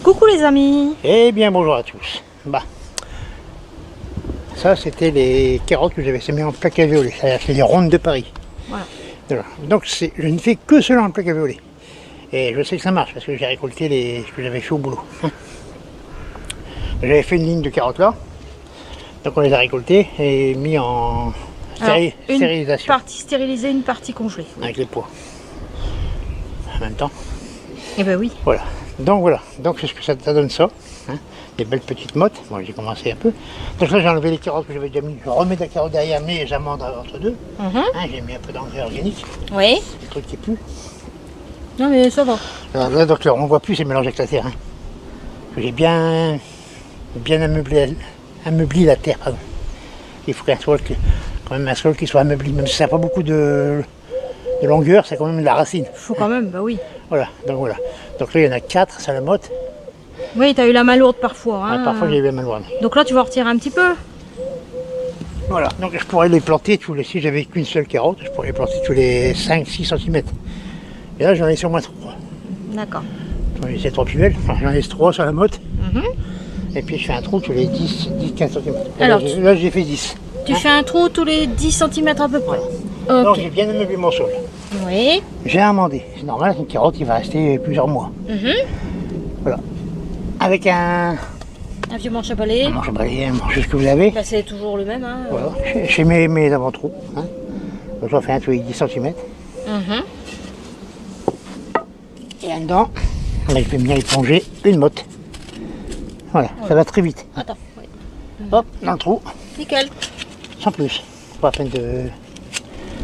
Coucou les amis. Eh bien bonjour à tous. Ça c'était les carottes que j'avais semées en plaque à violet. C'est les rondes de Paris. Voilà. Donc je ne fais que cela en plaque à violet. Et je sais que ça marche parce que j'ai récolté ce que j'avais fait au boulot. J'avais fait une ligne de carottes là. Donc on les a récoltées et mis en stérilisation. Une partie stérilisée, une partie congelée. Avec les pois. En même temps. Eh ben oui. Voilà. Donc c'est ce que ça donne ça. Hein. Des belles petites mottes. Moi j'ai commencé un peu. Donc là j'ai enlevé les carottes que j'avais déjà mis. Je remets de la carotte derrière mes amandes entre deux. Hein, j'ai mis un peu d'engrais organique. Oui. Des trucs qui puent. Non mais ça va. Alors là donc on voit plus ces mélanges avec la terre. Hein. J'ai bien ameubli la terre. Pardon. Il faut quand même un sol qui soit ameubli. Même si ça n'a pas beaucoup de longueur, c'est quand même de la racine. Faut quand même, bah oui. Voilà. Donc là il y en a 4, ça la motte. Oui, t'as eu la main lourde parfois. Hein. Ouais, parfois j'ai eu la main lourde. Donc là tu vas en retirer un petit peu. Voilà, donc je pourrais les planter si j'avais qu'une seule carotte, je pourrais les planter tous les 5-6 cm. Et là j'en ai sur moins 3. D'accord. J'en ai laissé 3 pivelles, enfin, j'en laisse 3 sur la motte. Et puis je fais un trou tous les 10-15 cm. Alors, là j'ai fait 10. Tu fais un trou tous les 10 cm à peu près. Donc Ok. j'ai bien amélioré mon sol. Oui. J'ai amendé. C'est normal, une carotte il va rester plusieurs mois. Voilà. Avec un vieux manche à balai. manche à balai, un manche ce que vous avez. Bah, c'est toujours le même. Hein. Voilà. J'ai mes avant-trous. Hein. Donc j'en fais un tous les 10 cm. Et là-dedans, là, je vais bien éponger une motte. Voilà, ça va très vite. Attends. Oui. Hop, dans le trou, Nickel. sans plus. Pas la peine de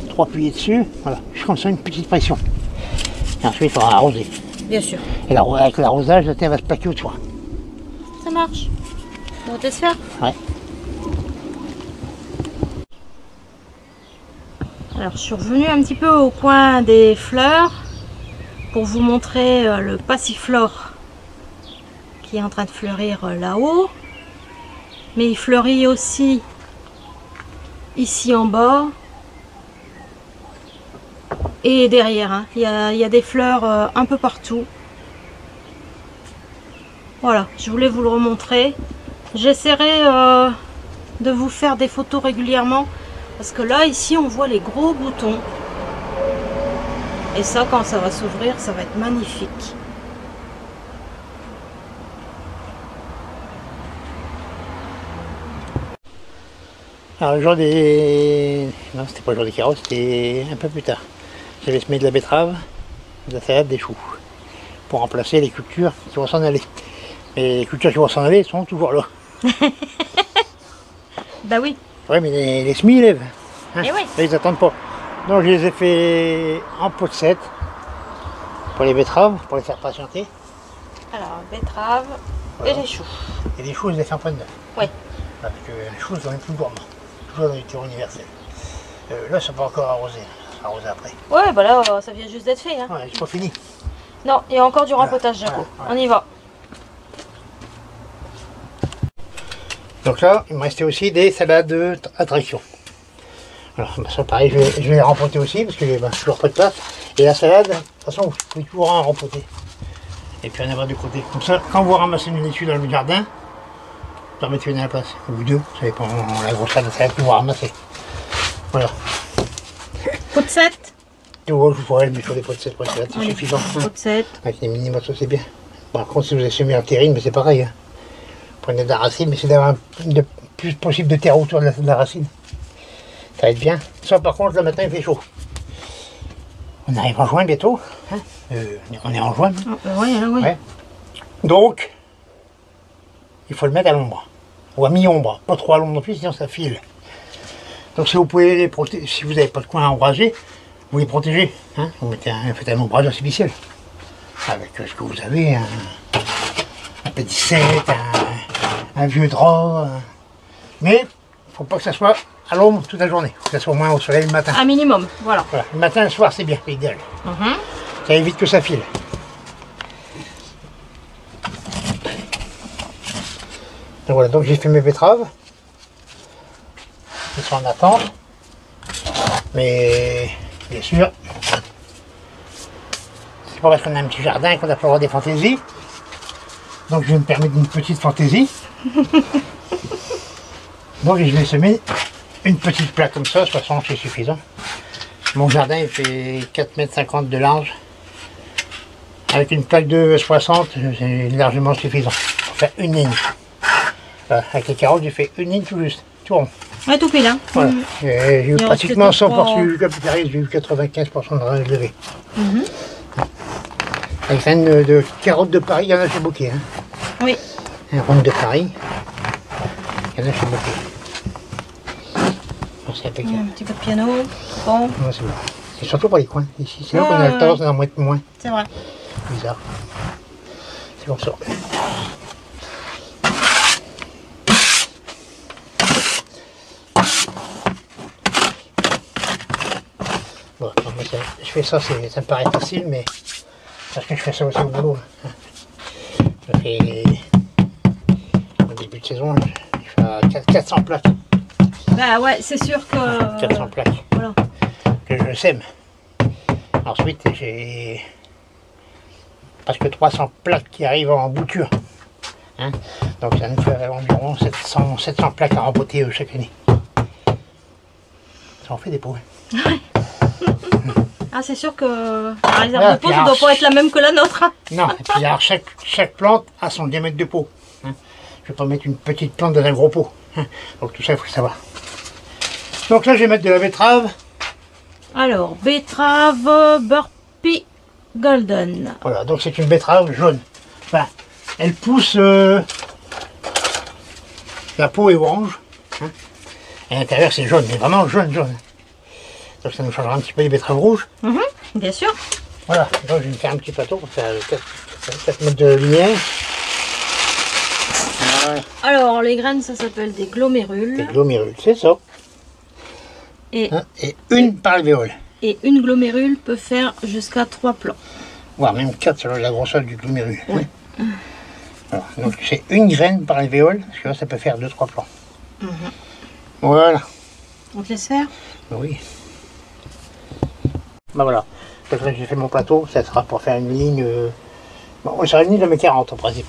trop appuyer dessus. Voilà, juste comme ça, une petite pression. Et ensuite, il faudra arroser. Bien sûr. Et là, avec l'arrosage, la terre va se plaquer au-dessus. Ça marche. On va te laisser faire. Ouais. Alors, je suis revenue un petit peu au coin des fleurs pour vous montrer le passiflore qui est en train de fleurir là-haut. Mais il fleurit aussi ici en bas et derrière. Hein. Il y a des fleurs un peu partout. Voilà, je voulais vous le remontrer. J'essaierai de vous faire des photos régulièrement. Parce que là, ici, on voit les gros boutons. Et ça, quand ça va s'ouvrir, ça va être magnifique. Alors le jour des... Non, c'était pas le jour des carottes, c'était un peu plus tard. J'avais semé de la betterave, de la salade, des choux. Pour remplacer les cultures qui vont s'en aller. Et les cultures qui vont s'en aller sont toujours là. Bah oui. Ouais, mais les semis, ils lèvent. Hein. Et oui. Là, ils attendent pas. Donc, je les ai fait en pot de 7 pour les betteraves, pour les faire patienter. Alors, betterave Voilà. et les choux. Et les choux, je les ai fait en pot de 9. Oui. Parce que les choux, sont les plus gourmands. Toujours dans les tirs universels. Là, ça peut encore arroser. Ça va arroser après. Ouais, bah là, ça vient juste d'être fait. Hein. Ouais, c'est pas fini. Non, il y a encore du rempotage, Jaco. Voilà. On y va. Donc là, il me restait aussi des salades à traction. Alors, bah, ça pareil, je vais les rempoter aussi parce que je leur pas de place. Et la salade, de toute façon, vous pouvez toujours en rempoter. Et puis en avoir de côté. Comme ça, quand vous ramassez une laitue dans le jardin, vous en mettez une à la place. Ou deux, ça dépend de la grosse salade que vous ramassez. Voilà. Pot de 7. Et ouais, je pourrais le mettre sur des pots de 7 pour c'est suffisant. Pot de 7. Avec les mini morceaux, c'est bien. Par contre, si vous avez semé en terrine, mais c'est pareil. Hein. Prenez de la racine, mais c'est d'avoir le plus possible de terre autour de la racine. Ça va être bien. Ça, par contre, le matin, il fait chaud. On arrive en juin bientôt. Hein. On est en juin. Oui. Ouais. Donc, il faut le mettre à l'ombre. Ou à mi-ombre. Pas trop à l'ombre non plus, sinon ça file. Donc, si vous pouvez les protéger, si vous n'avez pas de coin à ombrager, vous les protégez. Hein. Vous faites un ombrage artificiel. Avec ce que vous avez, un petit set, un vieux drap. Mais il ne faut pas que ça soit à l'ombre toute la journée. Il faut que ça soit au moins au soleil le matin. Un minimum, voilà. Voilà. Le matin et le soir, c'est bien, c'est idéal. Ça évite que ça file. Donc voilà, donc j'ai fait mes betteraves. Ils sont en attente. Mais bien sûr, c'est pas parce qu'on a un petit jardin qu'on a pas le droit des fantaisies. Donc je vais me permettre une petite fantaisie. Donc je vais semer une petite plaque comme ça, 60 c'est suffisant. Mon jardin il fait 4,50 m de large. Avec une plaque de 60, c'est largement suffisant pour faire une ligne. Voilà, avec les carottes, j'ai fait une ligne tout juste, tout rond. Ouais, tout pile, hein. Voilà. J'ai eu pratiquement 100%, pas... j'ai eu 95% de range levé. Avec une de carottes de Paris, il y en a chez Bouquet. Hein. Oui. Un rond de Paris, il y en a chez Bouquet. C'est impeccable. Un petit peu de piano, bon. Non, c'est bon. C'est surtout pour les coins. Ici, c'est là qu'on a le tendance d'en mettre moins. C'est vrai. Bizarre. C'est pour ça. Bon, attends, je fais ça, ça me paraît facile, mais parce que je fais ça aussi au boulot. Je fais au début de saison, je fais 400 plaques. Bah ouais, c'est sûr que... 400 plaques. Voilà. Que je sème. Ensuite, j'ai presque 300 plaques qui arrivent en bouture. Hein, donc ça nous fait environ 700 plaques à rempoter chaque année. Ça en fait des pots. Ah, c'est sûr que la réserve de pot, ça doit pas être la même que la nôtre. Hein. Non, et puis alors, chaque plante a son diamètre de pot. Hein. Je ne vais pas mettre une petite plante dans un gros pot. Hein. Donc tout ça, il faut le savoir. Donc là, je vais mettre de la betterave. Alors, betterave Burpee Golden. Voilà, donc c'est une betterave jaune. Enfin, elle pousse... la peau est orange. Hein. Et à l'intérieur, c'est jaune, mais vraiment jaune. Donc ça nous changera un petit peu des betteraves rouges. Bien sûr. Voilà, donc je vais me faire un petit plateau pour faire 4 mètres de lumière. Voilà. Alors, les graines, ça s'appelle des glomérules. Des glomérules, c'est ça. Et, Hein, et une par alvéole. et une glomérule peut faire jusqu'à 3 plants. Voire même 4 selon la grosseur du glomérule. Oui. Voilà, donc c'est une graine par alvéole, parce que là ça peut faire 2-3 plants. Voilà. On te laisse faire? Oui. Ben voilà. Donc là j'ai fait mon plateau, ça sera pour faire une ligne. Bon, ça sera une ligne de mes 40 en principe.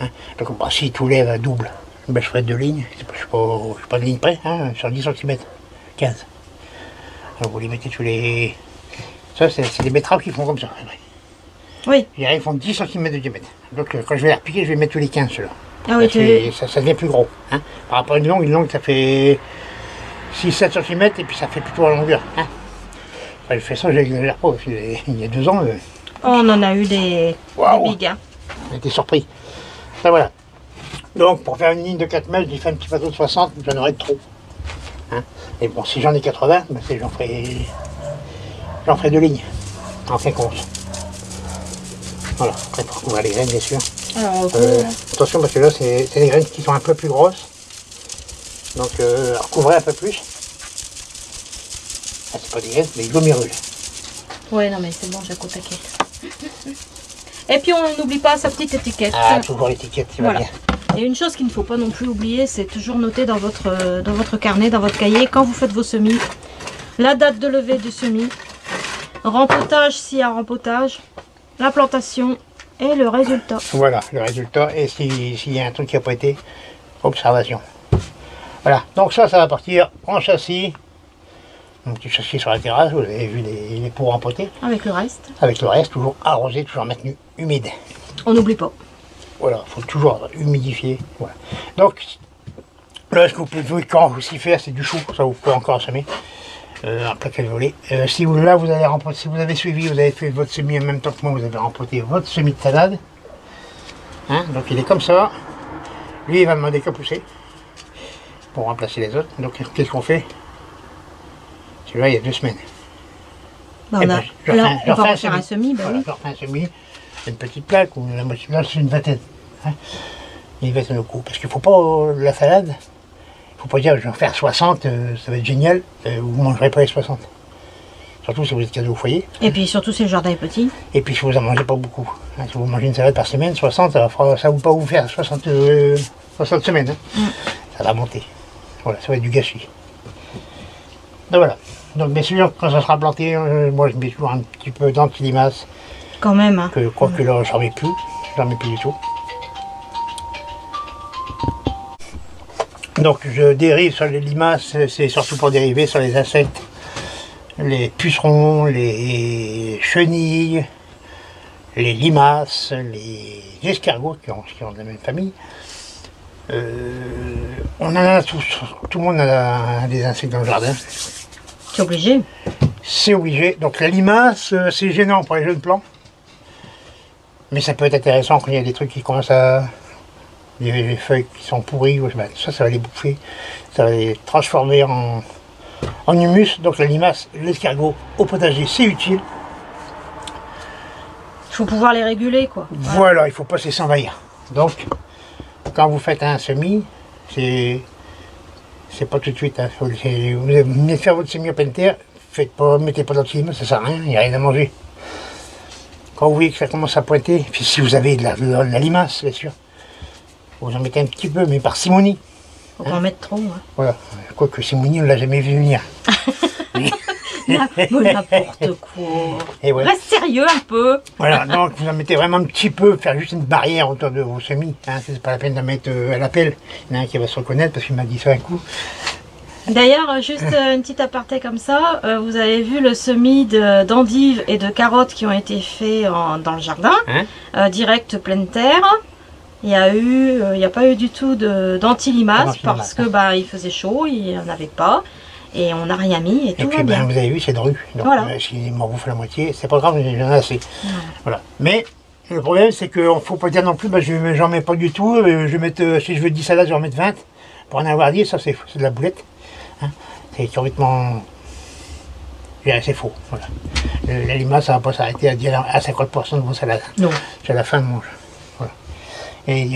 Hein. Donc bah, si tout lève à double, ben, je ferai 2 lignes. Je ne suis pas de ligne près, hein, sur 10 cm. 15. Alors vous les mettez tous les. Ça c'est des betteraves qui font comme ça. Oui. Ils font 10 cm de diamètre. Donc quand je vais les repiquer, je vais mettre tous les 15 ceux-là. Ah oui, ça devient plus gros. Hein. Par rapport à une longue ça fait 6-7 cm et puis ça fait plutôt la longueur. Hein. Enfin, je fais ça, j'exagère pas. Il y a 2 ans. on en a eu des big. Hein. On a été surpris. Ça voilà. Donc pour faire une ligne de 4 mètres, j'ai fait un petit plateau de 60, j'en aurais trop. Hein. Et bon, si j'en ai 80, ben j'en ferai 2 lignes en 50. Voilà, après pour couvrir les graines bien sûr. Alors, attention parce que là c'est des graines qui sont un peu plus grosses. Donc recouvrez un peu plus. Ah, c'est pas des graines, c'est des glomérules. ouais, non mais c'est bon, j'ai taquet. Et puis on n'oublie pas sa petite étiquette. Ah, toujours l'étiquette, qui va bien. Et une chose qu'il ne faut pas non plus oublier, c'est toujours noter dans votre carnet, dans votre cahier, quand vous faites vos semis, la date de levée du semis, rempotage s'il y a rempotage, la plantation et le résultat. Voilà, le résultat, et s'il y a un truc qui n'a pas été, observation. Voilà, donc ça va partir en châssis. Un petit châssis sur la terrasse, vous avez vu les pots rempotés. Avec le reste. Avec le reste, toujours arrosé, toujours maintenu humide. On n'oublie pas. Voilà, il faut toujours humidifier. Voilà. Donc, là, ce que vous pouvez quand aussi faire, c'est du chou, ça vous pouvez encore semer. Un plaque alvéolé. Si vous allez rempoter, si vous avez suivi, vous avez fait votre semis en même temps que moi, vous avez rempoté votre semis de salade. Hein, donc il est comme ça. Lui, il va demander qu'à pousser pour remplacer les autres. Donc qu'est-ce qu'on fait? Celui-là, il y a 2 semaines. Bah, on va refaire un semis. Bah, voilà, oui. je refais un semis, une petite plaque, ou la moitié, là c'est une vingtaine. Hein. Une vingtaine de coups. Parce qu'il ne faut pas la salade, il ne faut pas dire je vais en faire 60, ça va être génial, vous ne mangerez pas les 60. Surtout si vous êtes cadeau au foyer. Et puis surtout si le jardin est petit. Et puis si vous n'en mangez pas beaucoup. Hein, si vous mangez une salade par semaine, 60, ça va pas vous faire 60 semaines. Hein. Ça va monter. Voilà, ça va être du gâchis. Donc voilà. Donc bien sûr, quand ça sera planté, moi je mets toujours un petit peu d'antilimace. Quand même. Hein. Quoique là, j'en mets plus. J'en mets plus du tout. Donc je dérive sur les limaces, c'est surtout pour dériver sur les insectes, les pucerons, les chenilles, les limaces, les escargots qui ont de la même famille. On en a tous, tout le monde a des insectes dans le jardin. C'est obligé. C'est obligé. Donc la limace, c'est gênant pour les jeunes plants. Mais ça peut être intéressant quand il y a des trucs qui commencent à... les feuilles qui sont pourries, ça va les bouffer. Ça va les transformer en humus. Donc la limace, l'escargot au potager, c'est utile. Il faut pouvoir les réguler, quoi. Voilà, il ne faut pas se laisser envahir. Donc, quand vous faites un semis, c'est pas tout de suite. Hein. Vous venez de faire votre semis en pleine terre, mettez pas d'antilimate, ça sert à rien, il n'y a rien à manger. Quand vous voyez que ça commence à pointer, puis si vous avez de la limace, bien sûr, vous en mettez un petit peu, mais parcimonie. Faut pas en mettre trop. Hein. Voilà, quoique Simonie, on ne l'a jamais vu venir. N'importe quoi. Et ouais. Reste sérieux un peu. Voilà, donc vous en mettez vraiment un petit peu, faire juste une barrière autour de vos semis. Hein, c'est pas la peine de mettre à l'appel. Il y en a un qui va se reconnaître parce qu'il m'a dit ça un coup. D'ailleurs, juste une petite aparté comme ça, vous avez vu le semis d'endives et de carottes qui ont été faits dans le jardin, hein, direct pleine terre. Il n'y a pas eu du tout d'anti-limaces parce que il faisait chaud, il n'y en avait pas. Et on n'a rien mis et tout va bien. Vous avez vu, c'est dru. Donc voilà. S'il m'en bouffe la moitié, c'est pas grave, j'en ai assez. Voilà. Mais le problème, c'est qu'il ne faut pas dire non plus, j'en mets pas du tout. Je vais mettre, si je veux 10 salades, je vais en mettre 20. Pour en avoir 10, ça c'est de la boulette. Hein. C'est complètement... C'est faux. Voilà. La limace, ça ne va pas s'arrêter à 50% de vos salades. Non. C'est à la fin de mange. Voilà. Et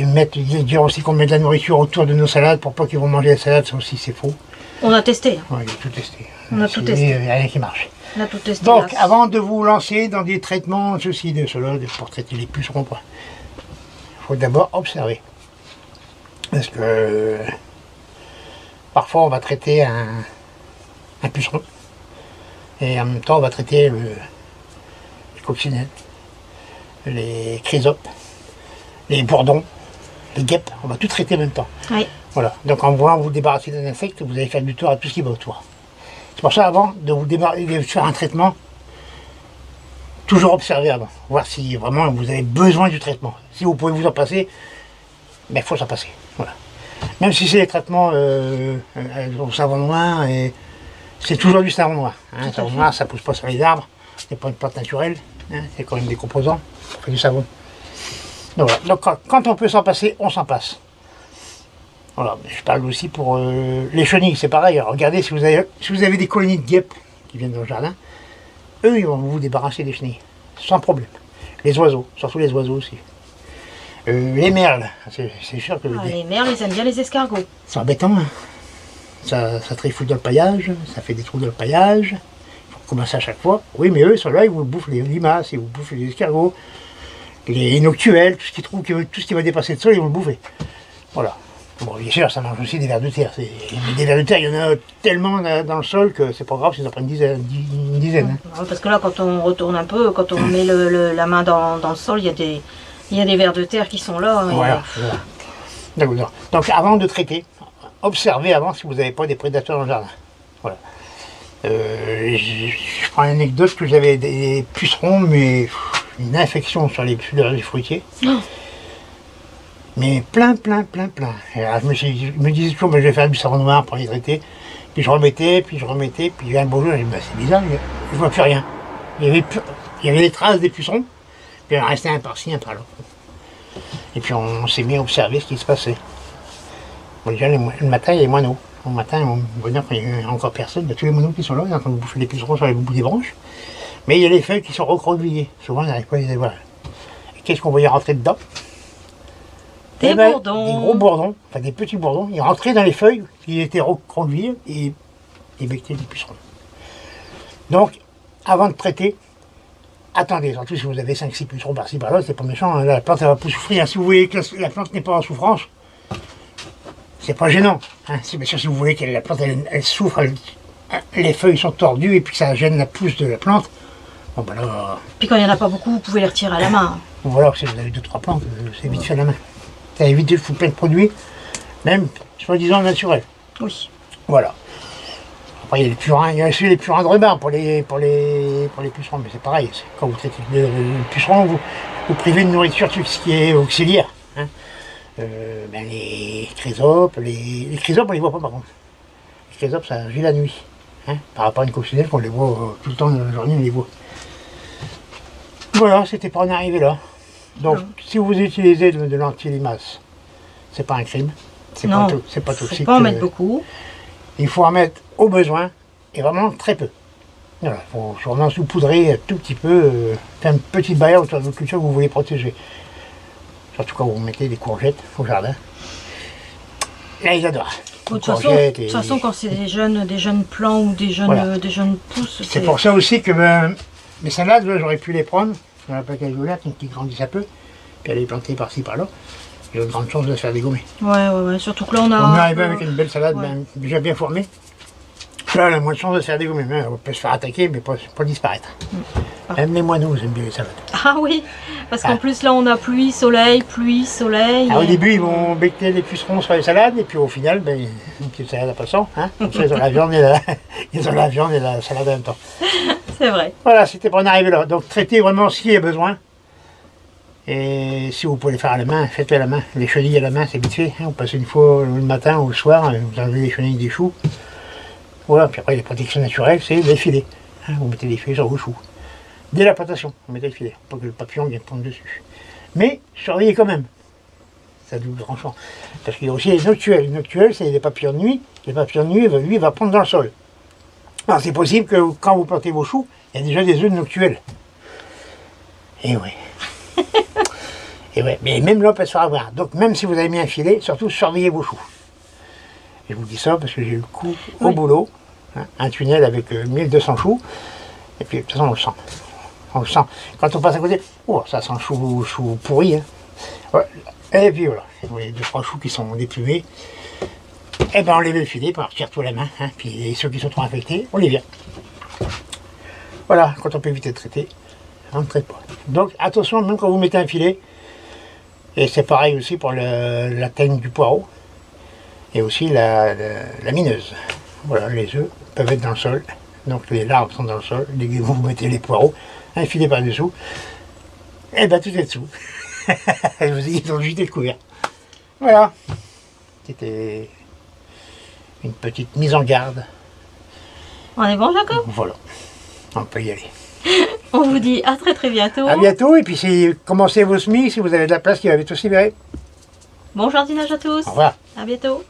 dire aussi qu'on met de la nourriture autour de nos salades pour pas qu'ils vont manger la salade, ça aussi c'est faux. On a testé. Oui, il a tout testé. On a tout testé. Il n'y a rien qui marche. On a tout testé. Donc, avant de vous lancer dans des traitements, ceci, de cela, pour traiter les pucerons, il faut d'abord observer. Parce que parfois, on va traiter un puceron. Et en même temps, on va traiter les coccinelles, les chrysopes, les bourdons, les guêpes. On va tout traiter en même temps. Oui. Voilà, donc en voulant vous débarrasser d'un insecte, vous allez faire du tort à tout ce qui va autour. C'est pour ça, avant de vous de faire un traitement, toujours observer avant, voir si vraiment vous avez besoin du traitement. Si vous pouvez vous en passer, il faut s'en passer. Voilà. Même si c'est des traitements au savon noir, c'est toujours du savon noir. Hein. Le savon noir, ça ne pousse pas sur les arbres, c'est pas une plante naturelle, hein. C'est quand même des composants, on fait du savon. Donc, voilà. Donc quand on peut s'en passer, on s'en passe. Voilà, je parle aussi pour les chenilles, c'est pareil. Alors, regardez, si vous avez des colonies de guêpes qui viennent dans le jardin, eux, ils vont vous débarrasser des chenilles, sans problème. Les oiseaux, surtout les oiseaux aussi. Les merles, c'est sûr que... les merles, ils aiment bien les escargots. C'est embêtant, hein. Ça trifouille dans le paillage, ça fait des trous dans le paillage. Il faut recommencer à chaque fois. Oui, mais eux, ceux-là, ils vous bouffent les limaces, ils vous bouffent les escargots, les noctuels, tout ce qui va dépasser de ça, ils vont le bouffer. Voilà. Bon, bien sûr, ça mange aussi des vers de terre. Mais des vers de terre, il y en a tellement dans le sol que c'est pas grave s'ils en prennent une dizaine. Hein. Parce que là, quand on retourne un peu, quand on met la main dans le sol, il y a des vers de terre qui sont là. Voilà. Voilà. Donc, avant de traiter, observez avant si vous n'avez pas des prédateurs dans le jardin. Voilà. Je prends une anecdote que j'avais des pucerons, mais une infection sur les fruitiers. Oh. Mais plein. Alors, je me disais toujours, je vais faire du savon noir pour les traiter. Puis je remettais, puis un beau jour, je me disais, c'est bizarre, je ne vois plus rien. Il y avait les traces des pucerons, puis il en restait un par-ci, un par-là. Et puis on s'est mis à observer ce qui se passait. Bon, déjà, le matin, il y a les moineaux. Au matin, on va dire qu'il n'y a encore personne, il y a tous les moineaux qui sont là, ils sont en train de bouffer les pucerons sur les bouts des branches. Mais il y a les feuilles qui sont recroquevillées. Souvent, on n'arrive pas à les voir. Et qu'est-ce qu'on voyait rentrer dedans? Des bourdons. Des gros bourdons, enfin des petits bourdons. Ils rentraient dans les feuilles, ils étaient recroquevillés et ils becquetaient des pucerons. Donc, avant de traiter, attendez, surtout si vous avez 5-6 pucerons par-ci par-là, c'est pas méchant, hein, la plante elle va pas souffrir. Si vous voyez que la plante n'est pas en souffrance, c'est pas gênant. Hein. Bien sûr, si vous voyez que la plante elle souffre, les feuilles sont tordues et puis que ça gêne la pousse de la plante, bon ben là... Puis quand il n'y en a pas beaucoup, vous pouvez les retirer à la main. Voilà, si vous avez 2-3 plantes, c'est vite fait à la main. Ça évite de foutre plein de produits. Même, soi-disant, naturel. Oui. Voilà. Après, il y a les purins, il y a aussi les purins de rhubarbe pour les pucerons, mais c'est pareil. Quand vous traitez le puceron, vous privez de nourriture tout ce qui est auxiliaire. Hein. Les chrysopes, les chrysopes, on les voit pas par contre. Les chrysopes, ça agit la nuit. Hein, par rapport à une coccinelle qu'on les voit tout le temps de la journée, on les voit. Voilà, c'était pour en arriver là. Donc, si vous utilisez de l'anti-limace, c'est pas un crime. C'est pas toxique. Il faut pas en mettre beaucoup. Il faut en mettre au besoin et vraiment très peu. Voilà, il faut vraiment saupoudrer un tout petit peu, faire une petite barrière autour de votre culture que vous voulez protéger. Surtout quand vous mettez des courgettes au jardin. Là, ils adorent. De toute façon, quand c'est des jeunes plants ou des jeunes pousses. C'est pour ça aussi que mes salades, j'aurais pu les prendre dans la plaque à violette qui grandissent un peu, puis aller les planter par-ci par-là. J'ai une grande chance de se faire dégommer. Ouais, surtout que là on a. On est arrivé avec une belle salade déjà bien formée. Là, on a moins de chance de se faire dégommer. On peut se faire attaquer, mais pas disparaître. Même les moineaux, ils aiment bien les salades. Ah oui, parce qu'en plus là on a pluie, soleil. Au début, ils vont becter les pucerons sur les salades, et puis au final, une petite salade à passant. Hein. Comme ça, ils ont la viande et la salade en même temps. C'est vrai. Voilà, c'était pour en arriver là. Donc traitez vraiment ce qu'il y a besoin. Et si vous pouvez le faire à la main, faites-le à la main. Les chenilles à la main, c'est vite fait. Hein. Vous passez une fois le matin ou le soir, vous enlevez les chenilles des choux. Voilà, puis après les protections naturelles, c'est les filets. Hein. Vous mettez des filets sur vos choux. Dès la plantation, vous mettez le filet, pour que le papillon vienne prendre dessus. Mais surveillez quand même. Ça double tranchant. Parce qu'il y a aussi les noctuels. Les noctuels, c'est des papillons de nuit. Les papillons de nuit, lui, il va prendre dans le sol. Alors c'est possible que quand vous plantez vos choux, il y a déjà des œufs de noctuels. Et oui. Et ouais, mais même là, on peut se faire avoir. Donc même si vous avez mis un filet, surtout surveillez vos choux. Et je vous dis ça parce que j'ai eu le coup au boulot, hein, un tunnel avec 1200 choux, et puis de toute façon on le sent. On le sent. Quand on passe à côté, oh, ça sent le chou pourri. Hein. Ouais. Et puis voilà, vous voyez 2-3 choux qui sont déplumés. Et ben on lève le filet, puis on retire tout la main, hein, puis ceux qui sont trop infectés, on les vire. Voilà, quand on peut éviter de traiter, on ne traite pas. Donc attention, même quand vous mettez un filet, et c'est pareil aussi pour la teigne du poireau, et aussi la mineuse. Voilà, les œufs peuvent être dans le sol, donc les larves sont dans le sol, vous mettez les poireaux, un filet par-dessous, et bien tout est dessous. Ils ont jeté le couvert. Voilà, c'était une petite mise en garde. On est bon, Jacob? Voilà, on peut y aller. On vous dit à très bientôt. À bientôt, et puis commencez vos semis, si vous avez de la place qui va être aussi libérée. Bon jardinage à tous. Au revoir. À bientôt.